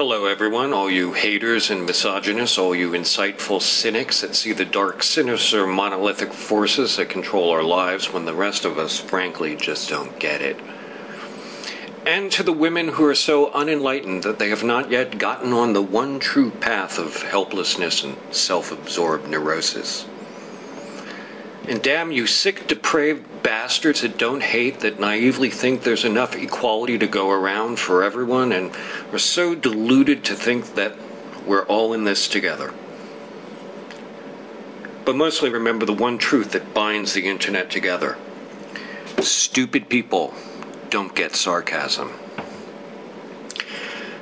Hello everyone, all you haters and misogynists, all you insightful cynics that see the dark, sinister, monolithic forces that control our lives when the rest of us, frankly, just don't get it. And to the women who are so unenlightened that they have not yet gotten on the one true path of helplessness and self-absorbed neurosis. And damn you sick, depraved bastards that don't hate, that naively think there's enough equality to go around for everyone and are so deluded to think that we're all in this together. But mostly remember the one truth that binds the internet together. Stupid people don't get sarcasm.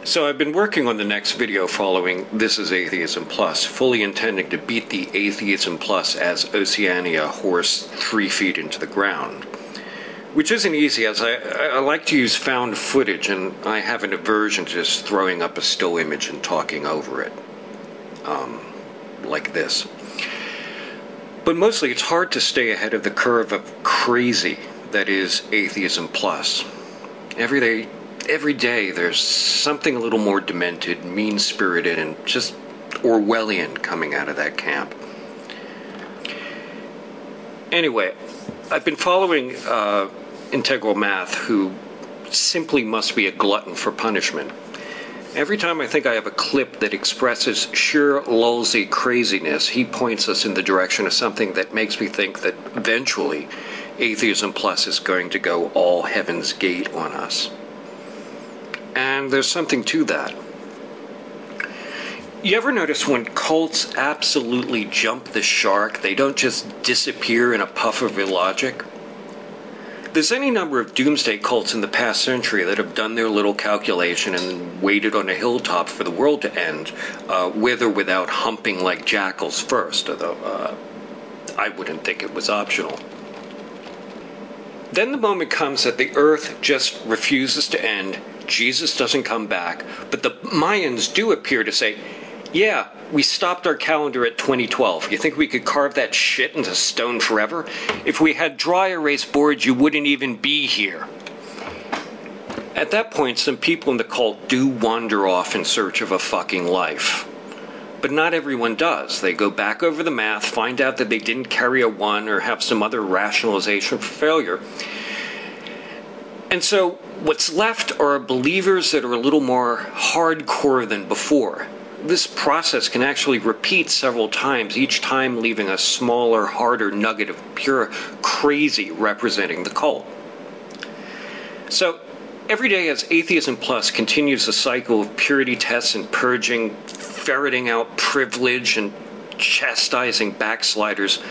So I've been working on the next video following This is Atheism Plus, fully intending to beat the Atheism Plus as Oceania horse 3 feet into the ground. Which isn't easy, as I like to use found footage, and I have an aversion to just throwing up a still image and talking over it. Like this. But mostly it's hard to stay ahead of the curve of crazy that is Atheism Plus. Every day there's something a little more demented, mean-spirited, and just Orwellian coming out of that camp. Anyway, I've been following Integral Math, who simply must be a glutton for punishment. Every time I think I have a clip that expresses sheer lulzy craziness, he points us in the direction of something that makes me think that eventually Atheism Plus is going to go all Heaven's Gate on us. And there's something to that. You ever notice when cults absolutely jump the shark, they don't just disappear in a puff of illogic? There's any number of doomsday cults in the past century that have done their little calculation and waited on a hilltop for the world to end, with or without humping like jackals first, although I wouldn't think it was optional. Then the moment comes that the earth just refuses to end, Jesus doesn't come back, but the Mayans do appear to say, yeah, we stopped our calendar at 2012. You think we could carve that shit into stone forever? If we had dry erase boards, you wouldn't even be here. At that point, some people in the cult do wander off in search of a fucking life. But not everyone does. They go back over the math, find out that they didn't carry a 1 or have some other rationalization for failure. And so what's left are believers that are a little more hardcore than before. This process can actually repeat several times, each time leaving a smaller, harder nugget of pure crazy representing the cult. So every day as Atheism Plus continues the cycle of purity tests and purging, ferreting out privilege and chastising backsliders,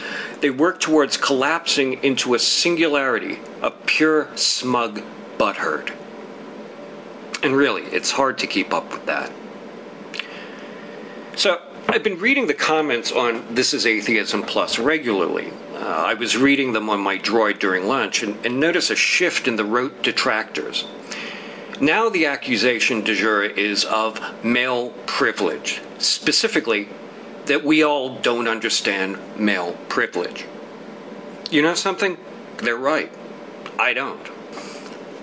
they work towards collapsing into a singularity of pure, smug butthurt. And really, it's hard to keep up with that. So, I've been reading the comments on This is Atheism Plus regularly. I was reading them on my droid during lunch and noticed a shift in the rote detractors. Now the accusation du jour is of male privilege, specifically that we all don't understand male privilege. You know something? They're right. I don't.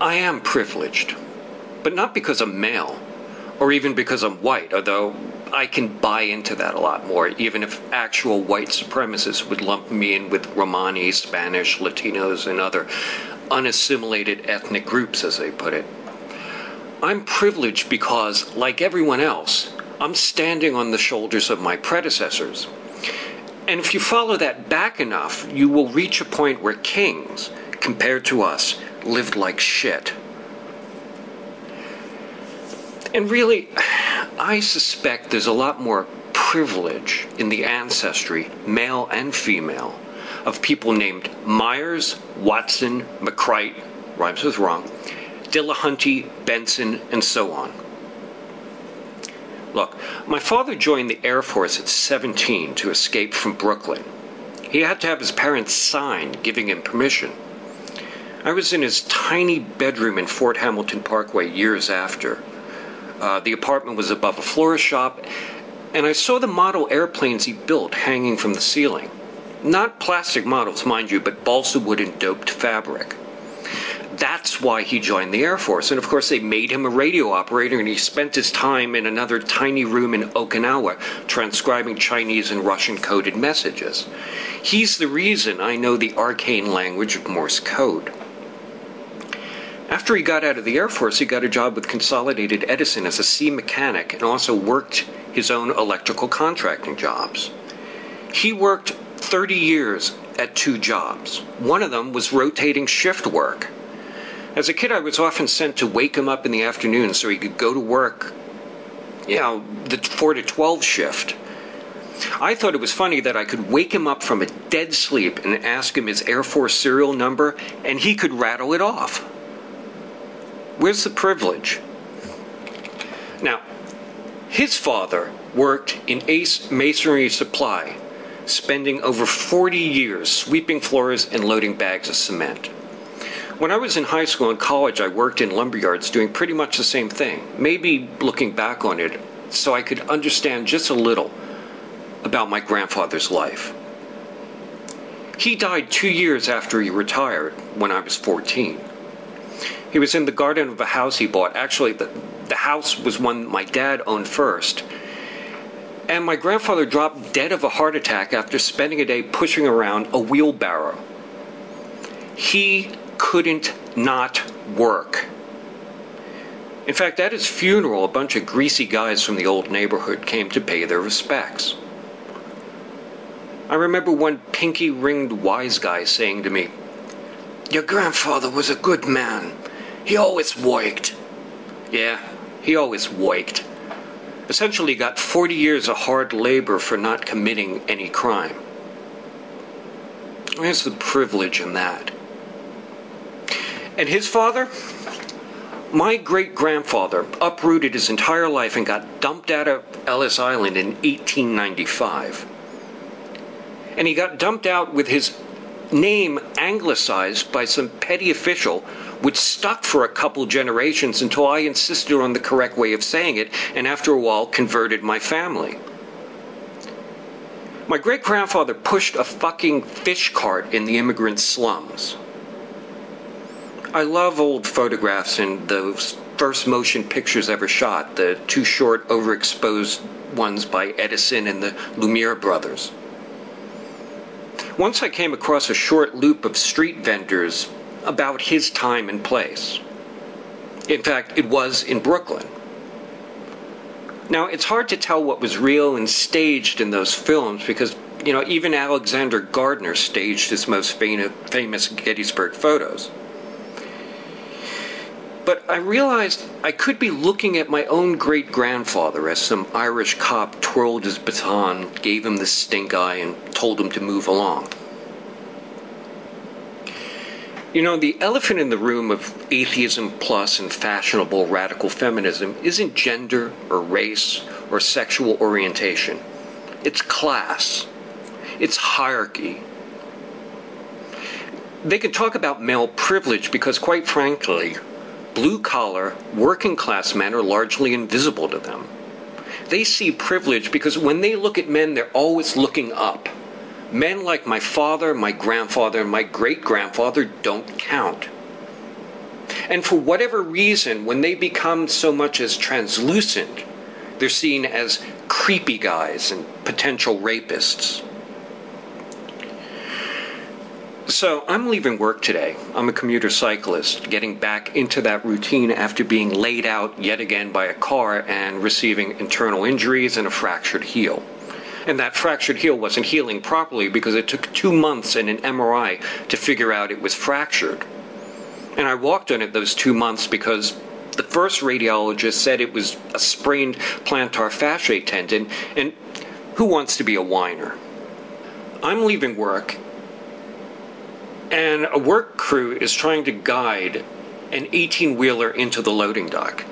I am privileged, but not because I'm male, or even because I'm white, although I can buy into that a lot more, even if actual white supremacists would lump me in with Romani, Spanish, Latinos, and other unassimilated ethnic groups, as they put it. I'm privileged because, like everyone else, I'm standing on the shoulders of my predecessors. And if you follow that back enough, you will reach a point where kings, compared to us, lived like shit. And really, I suspect there's a lot more privilege in the ancestry, male and female, of people named Myers, Watson, McCrite, rhymes with wrong, Dillahunty, Benson, and so on. Look, my father joined the Air Force at 17 to escape from Brooklyn. He had to have his parents sign giving him permission. I was in his tiny bedroom in Fort Hamilton Parkway years after. The apartment was above a florist shop, and I saw the model airplanes he built hanging from the ceiling. Not plastic models, mind you, but balsa wood and doped fabric. That's why he joined the Air Force. And of course, they made him a radio operator, and he spent his time in another tiny room in Okinawa transcribing Chinese and Russian coded messages. He's the reason I know the arcane language of Morse code. After he got out of the Air Force, he got a job with Consolidated Edison as a sea mechanic and also worked his own electrical contracting jobs. He worked 30 years at 2 jobs. One of them was rotating shift work. As a kid, I was often sent to wake him up in the afternoon so he could go to work, the 4 to 12 shift. I thought it was funny that I could wake him up from a dead sleep and ask him his Air Force serial number, and he could rattle it off. Where's the privilege? Now, his father worked in Ace Masonry Supply, spending over 40 years sweeping floors and loading bags of cement. When I was in high school and college, I worked in lumberyards doing pretty much the same thing, maybe looking back on it so I could understand just a little about my grandfather's life. He died 2 years after he retired, when I was 14. He was in the garden of a house he bought. Actually, the house was one my dad owned first. And my grandfather dropped dead of a heart attack after spending a day pushing around a wheelbarrow. He couldn't not work. In fact, at his funeral, a bunch of greasy guys from the old neighborhood came to pay their respects. I remember one pinky-ringed wise guy saying to me, "Your grandfather was a good man. He always worked." Yeah, he always worked. Essentially got 40 years of hard labor for not committing any crime. Where's the privilege in that? And his father? My great-grandfather uprooted his entire life and got dumped out of Ellis Island in 1895. And he got dumped out with his name anglicized by some petty official, which stuck for a couple generations until I insisted on the correct way of saying it, and after a while converted my family. My great-grandfather pushed a fucking fish cart in the immigrant slums. I love old photographs and those first motion pictures ever shot, the 2 short, overexposed ones by Edison and the Lumiere brothers. Once I came across a short loop of street vendors about his time and place. In fact, it was in Brooklyn. Now, it's hard to tell what was real and staged in those films because, even Alexander Gardner staged his most famous Gettysburg photos. But I realized I could be looking at my own great-grandfather as some Irish cop twirled his baton, gave him the stink eye, and told him to move along. The elephant in the room of atheism plus and fashionable radical feminism isn't gender or race or sexual orientation. It's class. It's hierarchy. They can talk about male privilege because, quite frankly, blue-collar, working-class men are largely invisible to them. They see privilege because when they look at men, they're always looking up. Men like my father, my grandfather, and my great-grandfather don't count. And for whatever reason, when they become so much as translucent, they're seen as creepy guys and potential rapists. So I'm leaving work today. I'm a commuter cyclist, getting back into that routine after being laid out yet again by a car and receiving internal injuries and a fractured heel. And that fractured heel wasn't healing properly because it took 2 months and an MRI to figure out it was fractured. And I walked on it those 2 months because the first radiologist said it was a sprained plantar fasciae tendon, and who wants to be a whiner? I'm leaving work, and a work crew is trying to guide an 18-wheeler into the loading dock.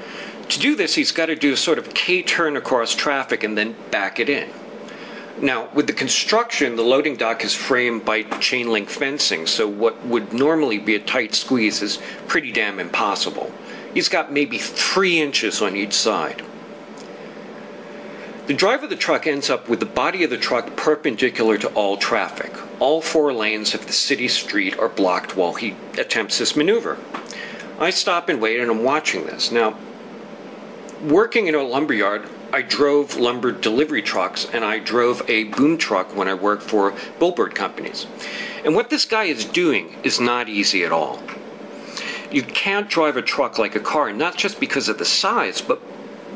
To do this, he's got to do a sort of K-turn across traffic and then back it in. Now, with the construction, the loading dock is framed by chain link fencing, so what would normally be a tight squeeze is pretty damn impossible. He's got maybe 3 inches on each side. The driver of the truck ends up with the body of the truck perpendicular to all traffic. All 4 lanes of the city street are blocked while he attempts this maneuver. I stop and wait, and I'm watching this. Now, working in a lumberyard, I drove lumber delivery trucks, and I drove a boom truck when I worked for billboard companies. And what this guy is doing is not easy at all. You can't drive a truck like a car, not just because of the size, but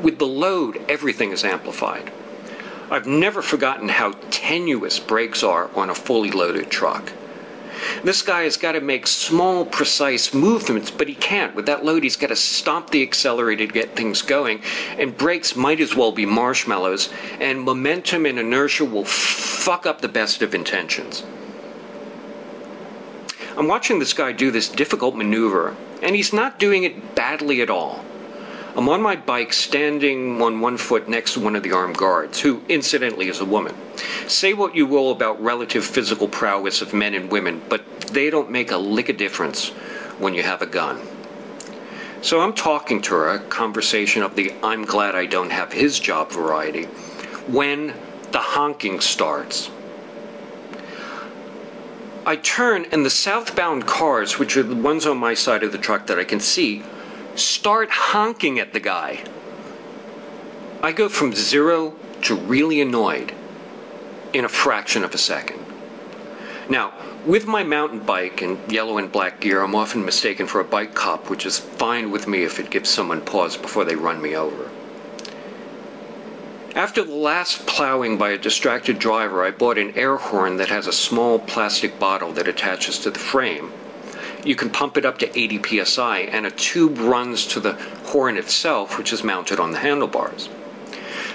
with the load, everything is amplified. I've never forgotten how tenuous brakes are on a fully loaded truck. This guy has got to make small, precise movements, but he can't. With that load, he's got to stomp the accelerator to get things going, and brakes might as well be marshmallows, and momentum and inertia will fuck up the best of intentions. I'm watching this guy do this difficult maneuver, and he's not doing it badly at all. I'm on my bike, standing on one foot next to one of the armed guards, who, incidentally, is a woman. Say what you will about relative physical prowess of men and women, but they don't make a lick of difference when you have a gun. So I'm talking to her, a conversation of the I'm glad I don't have his job variety, when the honking starts. I turn, and the southbound cars, which are the ones on my side of the truck that I can see, start honking at the guy. I go from 0 to really annoyed in a fraction of a second. Now, with my mountain bike and yellow and black gear, I'm often mistaken for a bike cop, which is fine with me if it gives someone pause before they run me over. After the last plowing by a distracted driver, I bought an air horn that has a small plastic bottle that attaches to the frame. You can pump it up to 80 psi, and a tube runs to the horn itself, which is mounted on the handlebars.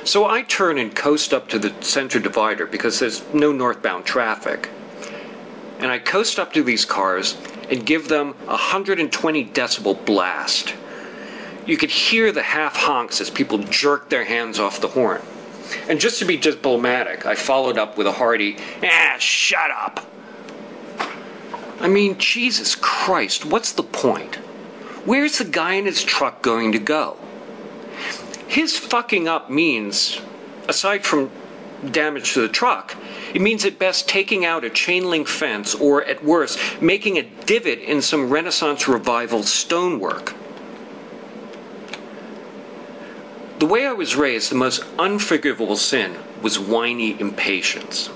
So I turn and coast up to the center divider because there's no northbound traffic. And I coast up to these cars and give them a 120 decibel blast. You could hear the half honks as people jerk their hands off the horn. And just to be diplomatic, I followed up with a hearty, shut up! I mean, Jesus Christ, what's the point? Where's the guy in his truck going to go? His fucking up means, aside from damage to the truck, it means at best taking out a chain link fence, or at worst, making a divot in some Renaissance revival stonework. The way I was raised, the most unforgivable sin was whiny impatience.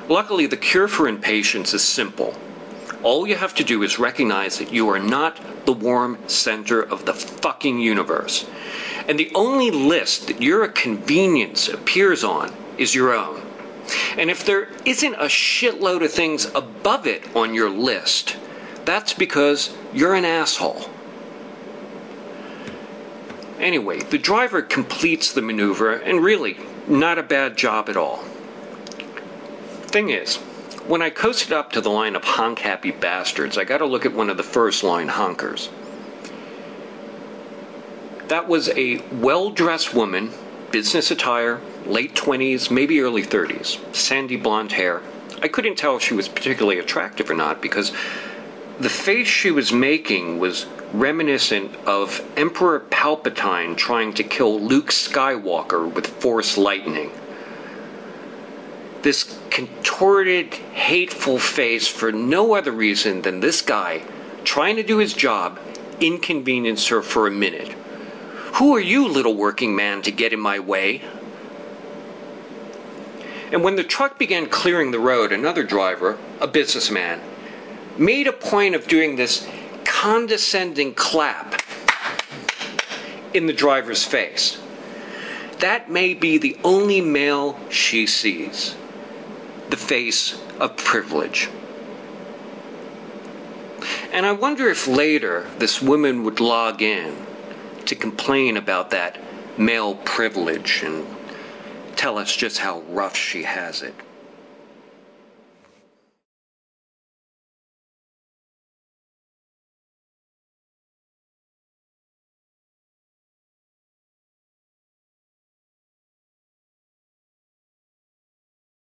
Luckily, the cure for impatience is simple. All you have to do is recognize that you are not the warm center of the fucking universe. And the only list that your convenience appears on is your own. And if there isn't a shitload of things above it on your list, that's because you're an asshole. Anyway, the driver completes the maneuver, and really, not a bad job at all. Thing is, when I coasted up to the line of honk-happy bastards, I got to look at one of the first-line honkers. That was a well-dressed woman, business attire, late 20s, maybe early 30s, sandy blonde hair. I couldn't tell if she was particularly attractive or not because the face she was making was reminiscent of Emperor Palpatine trying to kill Luke Skywalker with Force lightning. This contorted, hateful face for no other reason than this guy, trying to do his job, inconvenienced her for a minute. Who are you, little working man, to get in my way? And when the truck began clearing the road, another driver, a businessman, made a point of doing this condescending clap in the driver's face. That may be the only male she sees. The face of privilege. And I wonder if later this woman would log in to complain about that male privilege and tell us just how rough she has it.